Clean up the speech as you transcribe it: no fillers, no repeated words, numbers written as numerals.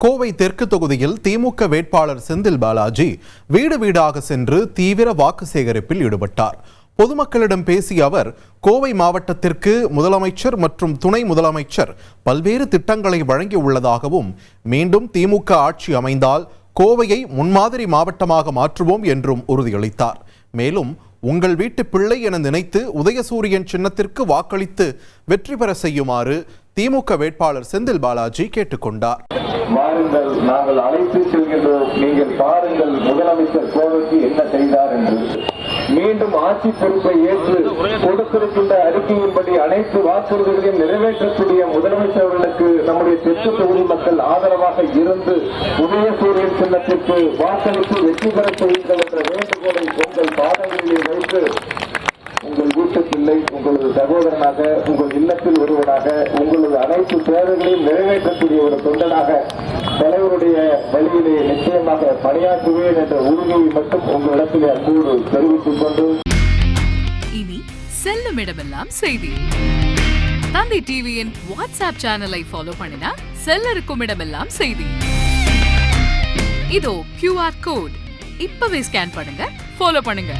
கோவை தெற்கு தொகுதியில் திமுக வேட்பாளர் செந்தில் பாலாஜி வீடு வீடாக சென்று தீவிர வாக்கு சேகரிப்பில் ஈடுபட்டார். பொதுமக்களிடம் பேசிய அவர், கோவை மாவட்டத்திற்கு முதலமைச்சர் மற்றும் துணை முதலமைச்சர் பல்வேறு திட்டங்களை வழங்கியுள்ளதாகவும், மீண்டும் திமுக ஆட்சி அமைந்தால் கோவையை முன்மாதிரி மாவட்டமாக மாற்றுவோம் என்றும் உறுதியளித்தார். மேலும், உங்கள் வீட்டு பிள்ளை என நினைத்து உதயசூரியன் சின்னத்திற்கு வாக்களித்து வெற்றி பெற செய்யுமாறு திமுக வேட்பாளர் செந்தில் பாலாஜி கேட்டுக்கொண்டார். வாருங்கள், நாங்கள் அழைத்து செல்கின்றோம். நீங்கள் பாருங்கள் முதலமைச்சர் கோவைக்கு என்ன செய்தார் என்று. மீண்டும் ஆட்சி பொறுப்பை ஏற்று கொடுத்திருக்கின்ற அறிக்கையின்படி அனைத்து வாக்குறுதிகளையும் நிறைவேற்றக்கூடிய முதலமைச்சர் அவர்களுக்கு நம்முடைய தெற்கு தொகுதி மக்கள் ஆதரவாக இருந்து உதயசூரியன் சின்னத்திற்கு வாக்களித்து வெற்றி பெற செய்யுங்கள் என்ற வேண்டுகோளை உங்கள் பாதங்களிலே வைத்து, உங்கள் வீட்டு பிள்ளை உங்களது சகோதரனாக, உங்கள் இல்லத்தில் ஒருவனாக, உங்களது அனைத்து தேவைகளையும் நிறைவேற்றக்கூடிய ஒரு தொண்டனாக தலைவருடைய வழியிலே நிச்சயமாக பணியாற்றுவேன் என்ற உறுதியை மட்டும் உங்களிடத்திலே அன்போடு தெரிவித்துக் கொண்டு, இனி செல்லும் இடமெல்லாம் செய்தி. தந்தி டிவியின் வாட்ஸ்அப் சேனலை ஃபாலோ பண்ணினா செல்ல இருக்கும் இடமெல்லாம் செய்தி. இதோ QR கோட், இப்பவே ஸ்கேன் பண்ணுங்க, ஃபாலோ பண்ணுங்க.